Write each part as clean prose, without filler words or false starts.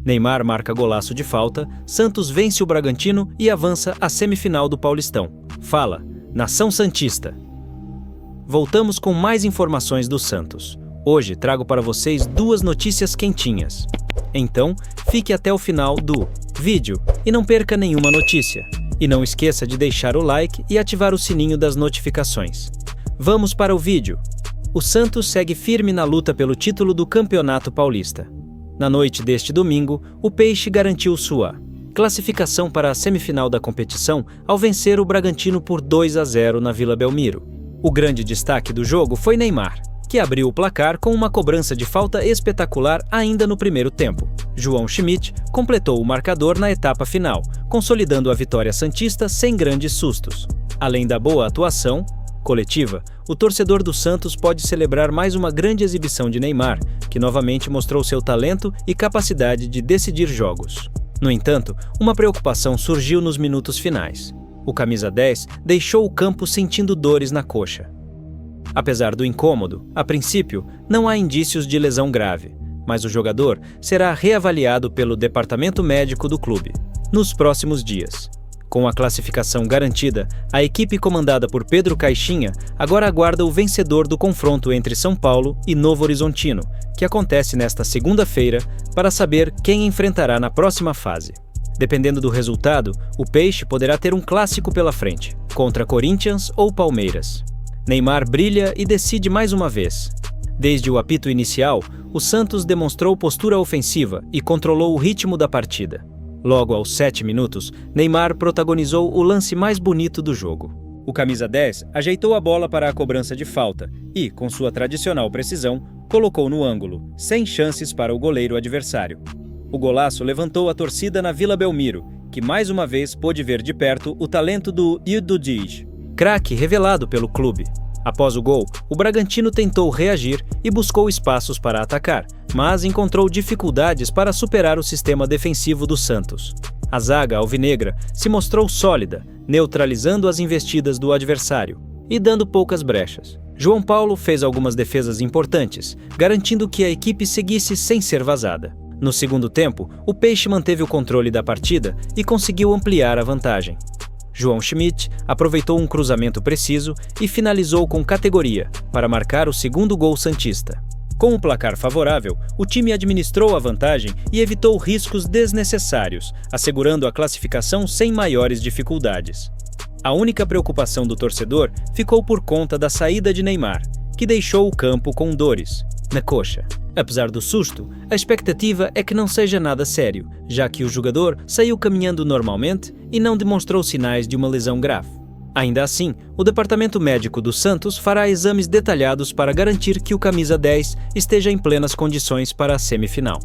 Neymar marca golaço de falta, Santos vence o Bragantino e avança à semifinal do Paulistão. Fala, Nação Santista! Voltamos com mais informações do Santos. Hoje trago para vocês 2 notícias quentinhas. Então, fique até o final do vídeo e não perca nenhuma notícia. E não esqueça de deixar o like e ativar o sininho das notificações. Vamos para o vídeo. O Santos segue firme na luta pelo título do Campeonato Paulista. Na noite deste domingo, o Peixe garantiu sua classificação para a semifinal da competição ao vencer o Bragantino por 2-0 na Vila Belmiro. O grande destaque do jogo foi Neymar, que abriu o placar com uma cobrança de falta espetacular ainda no primeiro tempo. João Schmidt completou o marcador na etapa final, consolidando a vitória santista sem grandes sustos. Além da boa atuação coletiva, o torcedor do Santos pode celebrar mais uma grande exibição de Neymar, que novamente mostrou seu talento e capacidade de decidir jogos. No entanto, uma preocupação surgiu nos minutos finais. O camisa 10 deixou o campo sentindo dores na coxa. Apesar do incômodo, a princípio, não há indícios de lesão grave, mas o jogador será reavaliado pelo departamento médico do clube nos próximos dias. Com a classificação garantida, a equipe comandada por Pedro Caixinha agora aguarda o vencedor do confronto entre São Paulo e Novo Horizontino, que acontece nesta segunda-feira, para saber quem enfrentará na próxima fase. Dependendo do resultado, o Peixe poderá ter um clássico pela frente, contra Corinthians ou Palmeiras. Neymar brilha e decide mais uma vez. Desde o apito inicial, o Santos demonstrou postura ofensiva e controlou o ritmo da partida. Logo aos 7 minutos, Neymar protagonizou o lance mais bonito do jogo. O camisa 10 ajeitou a bola para a cobrança de falta e, com sua tradicional precisão, colocou no ângulo, sem chances para o goleiro adversário. O golaço levantou a torcida na Vila Belmiro, que mais uma vez pôde ver de perto o talento do Yududij, craque revelado pelo clube. Após o gol, o Bragantino tentou reagir e buscou espaços para atacar, mas encontrou dificuldades para superar o sistema defensivo do Santos. A zaga alvinegra se mostrou sólida, neutralizando as investidas do adversário e dando poucas brechas. João Paulo fez algumas defesas importantes, garantindo que a equipe seguisse sem ser vazada. No segundo tempo, o Peixe manteve o controle da partida e conseguiu ampliar a vantagem. João Schmidt aproveitou um cruzamento preciso e finalizou com categoria para marcar o segundo gol santista. Com o placar favorável, o time administrou a vantagem e evitou riscos desnecessários, assegurando a classificação sem maiores dificuldades. A única preocupação do torcedor ficou por conta da saída de Neymar, que deixou o campo com dores na coxa. Apesar do susto, a expectativa é que não seja nada sério, já que o jogador saiu caminhando normalmente e não demonstrou sinais de uma lesão grave. Ainda assim, o departamento médico do Santos fará exames detalhados para garantir que o camisa 10 esteja em plenas condições para a semifinal.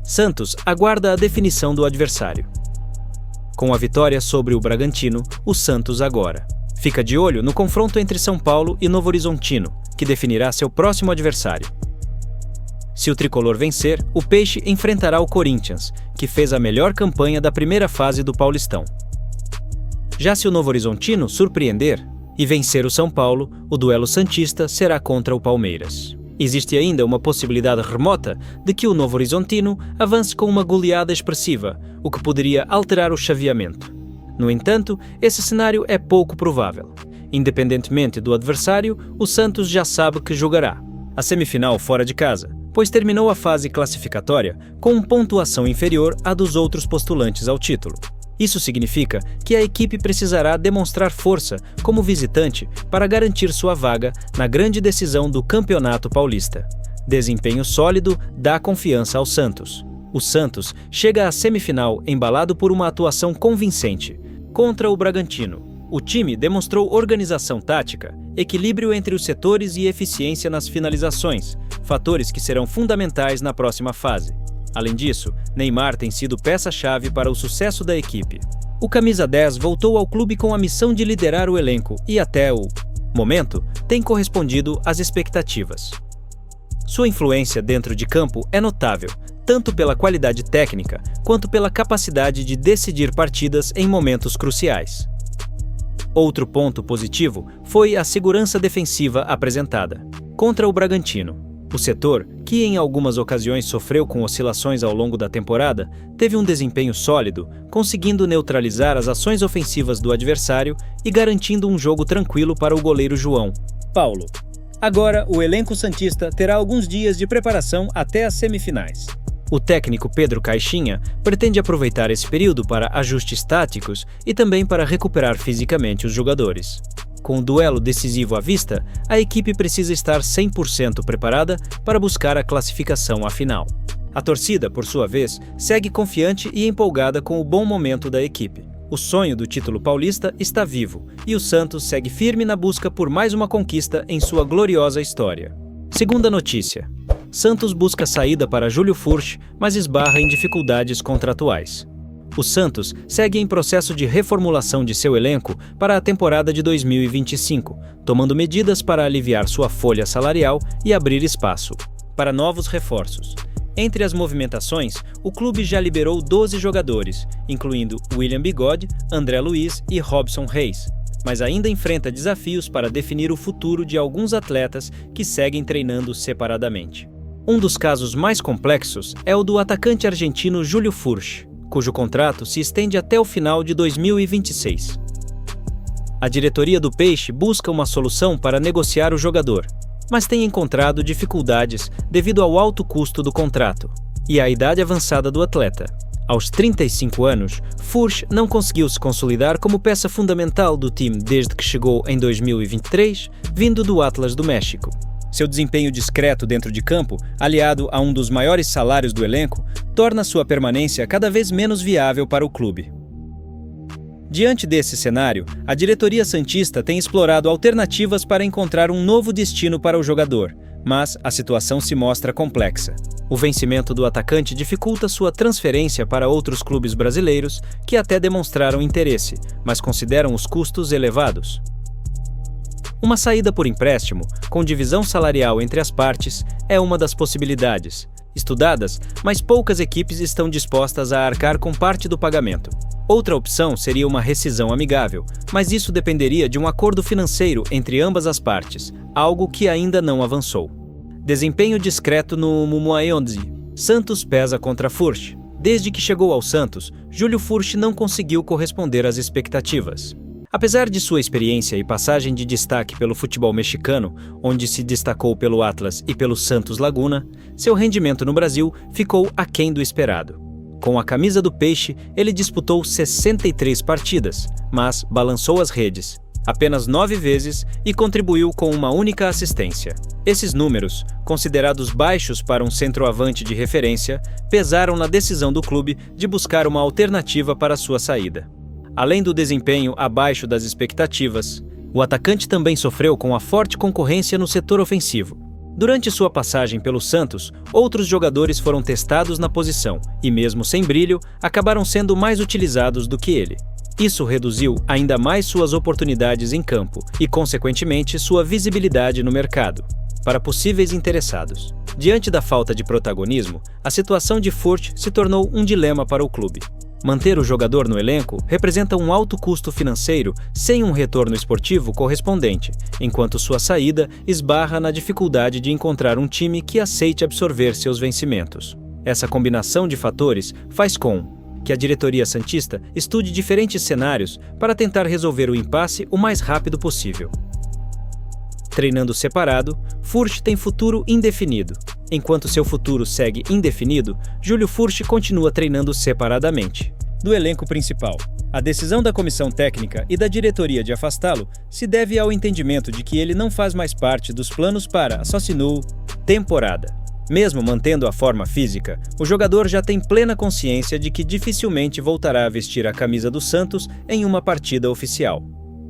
Santos aguarda a definição do adversário. Com a vitória sobre o Bragantino, o Santos agora fica de olho no confronto entre São Paulo e Novo Horizontino, que definirá seu próximo adversário. Se o tricolor vencer, o Peixe enfrentará o Corinthians, que fez a melhor campanha da primeira fase do Paulistão. Já se o Novo Horizontino surpreender e vencer o São Paulo, o duelo santista será contra o Palmeiras. Existe ainda uma possibilidade remota de que o Novo Horizontino avance com uma goleada expressiva, o que poderia alterar o chaveamento. No entanto, esse cenário é pouco provável. Independentemente do adversário, o Santos já sabe que jogará a semifinal fora de casa, pois terminou a fase classificatória com pontuação inferior à dos outros postulantes ao título. Isso significa que a equipe precisará demonstrar força como visitante para garantir sua vaga na grande decisão do Campeonato Paulista. Desempenho sólido dá confiança ao Santos. O Santos chega à semifinal embalado por uma atuação convincente contra o Bragantino. O time demonstrou organização tática, equilíbrio entre os setores e eficiência nas finalizações, fatores que serão fundamentais na próxima fase. Além disso, Neymar tem sido peça-chave para o sucesso da equipe. O camisa 10 voltou ao clube com a missão de liderar o elenco e até o momento tem correspondido às expectativas. Sua influência dentro de campo é notável, tanto pela qualidade técnica quanto pela capacidade de decidir partidas em momentos cruciais. Outro ponto positivo foi a segurança defensiva apresentada. Contra o Bragantino, O setor, que em algumas ocasiões sofreu com oscilações ao longo da temporada, teve um desempenho sólido, conseguindo neutralizar as ações ofensivas do adversário e garantindo um jogo tranquilo para o goleiro João Paulo. Agora, o elenco santista terá alguns dias de preparação até as semifinais. O técnico Pedro Caixinha pretende aproveitar esse período para ajustes táticos e também para recuperar fisicamente os jogadores. Com o duelo decisivo à vista, a equipe precisa estar 100% preparada para buscar a classificação à final. A torcida, por sua vez, segue confiante e empolgada com o bom momento da equipe. O sonho do título paulista está vivo e o Santos segue firme na busca por mais uma conquista em sua gloriosa história. Segunda notícia: Santos busca saída para Júlio Furch, mas esbarra em dificuldades contratuais. O Santos segue em processo de reformulação de seu elenco para a temporada de 2025, tomando medidas para aliviar sua folha salarial e abrir espaço para novos reforços. Entre as movimentações, o clube já liberou 12 jogadores, incluindo William Bigode, André Luiz e Robson Reis, mas ainda enfrenta desafios para definir o futuro de alguns atletas que seguem treinando separadamente. Um dos casos mais complexos é o do atacante argentino Júlio Furch, cujo contrato se estende até o final de 2026. A diretoria do Peixe busca uma solução para negociar o jogador, mas tem encontrado dificuldades devido ao alto custo do contrato e à idade avançada do atleta. Aos 35 anos, Furch não conseguiu se consolidar como peça fundamental do time desde que chegou em 2023, vindo do Atlas do México. Seu desempenho discreto dentro de campo, aliado a um dos maiores salários do elenco, torna sua permanência cada vez menos viável para o clube. Diante desse cenário, a diretoria santista tem explorado alternativas para encontrar um novo destino para o jogador, mas a situação se mostra complexa. O vencimento do atacante dificulta sua transferência para outros clubes brasileiros que até demonstraram interesse, mas consideram os custos elevados. Uma saída por empréstimo, com divisão salarial entre as partes, é uma das possibilidades, estudadas, mas poucas equipes estão dispostas a arcar com parte do pagamento. Outra opção seria uma rescisão amigável, mas isso dependeria de um acordo financeiro entre ambas as partes, algo que ainda não avançou. Desempenho discreto no Mumuaionzi. Santos pesa contra Furch. Desde que chegou ao Santos, Júlio Furch não conseguiu corresponder às expectativas. Apesar de sua experiência e passagem de destaque pelo futebol mexicano, onde se destacou pelo Atlas e pelo Santos Laguna, seu rendimento no Brasil ficou aquém do esperado. Com a camisa do Peixe, ele disputou 63 partidas, mas balançou as redes apenas 9 vezes e contribuiu com uma única assistência. Esses números, considerados baixos para um centroavante de referência, pesaram na decisão do clube de buscar uma alternativa para sua saída. Além do desempenho abaixo das expectativas, o atacante também sofreu com a forte concorrência no setor ofensivo. Durante sua passagem pelo Santos, outros jogadores foram testados na posição e, mesmo sem brilho, acabaram sendo mais utilizados do que ele. Isso reduziu ainda mais suas oportunidades em campo e, consequentemente, sua visibilidade no mercado para possíveis interessados. Diante da falta de protagonismo, a situação de Furch se tornou um dilema para o clube. Manter o jogador no elenco representa um alto custo financeiro sem um retorno esportivo correspondente, enquanto sua saída esbarra na dificuldade de encontrar um time que aceite absorver seus vencimentos. Essa combinação de fatores faz com que a diretoria santista estude diferentes cenários para tentar resolver o impasse o mais rápido possível. Treinando separado, Furch tem futuro indefinido. Enquanto seu futuro segue indefinido, Júlio Furch continua treinando separadamente do elenco principal. A decisão da comissão técnica e da diretoria de afastá-lo se deve ao entendimento de que ele não faz mais parte dos planos para a Socinu temporada. Mesmo mantendo a forma física, o jogador já tem plena consciência de que dificilmente voltará a vestir a camisa do Santos em uma partida oficial.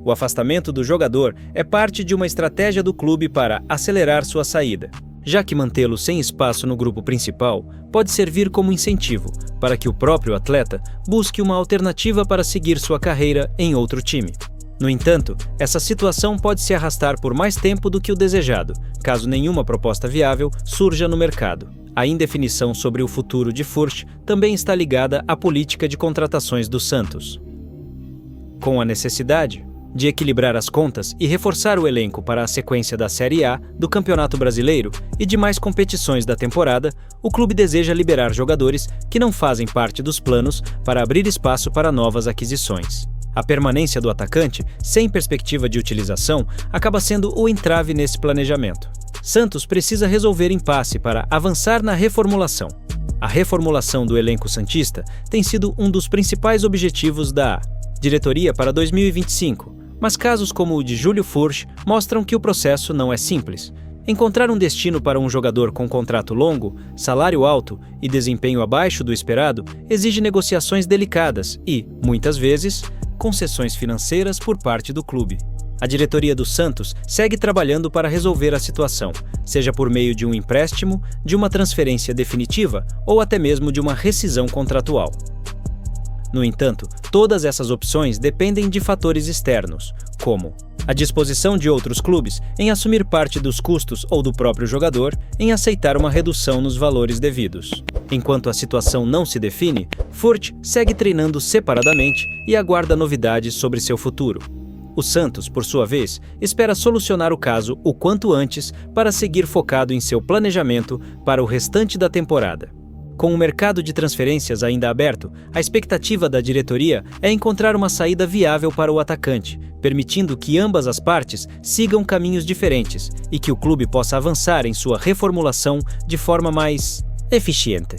O afastamento do jogador é parte de uma estratégia do clube para acelerar sua saída, já que mantê-lo sem espaço no grupo principal pode servir como incentivo para que o próprio atleta busque uma alternativa para seguir sua carreira em outro time. No entanto, essa situação pode se arrastar por mais tempo do que o desejado, caso nenhuma proposta viável surja no mercado. A indefinição sobre o futuro de Furch também está ligada à política de contratações do Santos. Com a necessidade de equilibrar as contas e reforçar o elenco para a sequência da Série A, do Campeonato Brasileiro e de mais competições da temporada, o clube deseja liberar jogadores que não fazem parte dos planos para abrir espaço para novas aquisições. A permanência do atacante, sem perspectiva de utilização, acaba sendo o entrave nesse planejamento. Santos precisa resolver impasse para avançar na reformulação. A reformulação do elenco santista tem sido um dos principais objetivos da diretoria para 2025, mas casos como o de Júlio Furch mostram que o processo não é simples. Encontrar um destino para um jogador com contrato longo, salário alto e desempenho abaixo do esperado exige negociações delicadas e, muitas vezes, concessões financeiras por parte do clube. A diretoria do Santos segue trabalhando para resolver a situação, seja por meio de um empréstimo, de uma transferência definitiva ou até mesmo de uma rescisão contratual. No entanto, todas essas opções dependem de fatores externos, como a disposição de outros clubes em assumir parte dos custos ou do próprio jogador em aceitar uma redução nos valores devidos. Enquanto a situação não se define, Furch segue treinando separadamente e aguarda novidades sobre seu futuro. O Santos, por sua vez, espera solucionar o caso o quanto antes para seguir focado em seu planejamento para o restante da temporada. Com o mercado de transferências ainda aberto, a expectativa da diretoria é encontrar uma saída viável para o atacante, permitindo que ambas as partes sigam caminhos diferentes e que o clube possa avançar em sua reformulação de forma mais eficiente.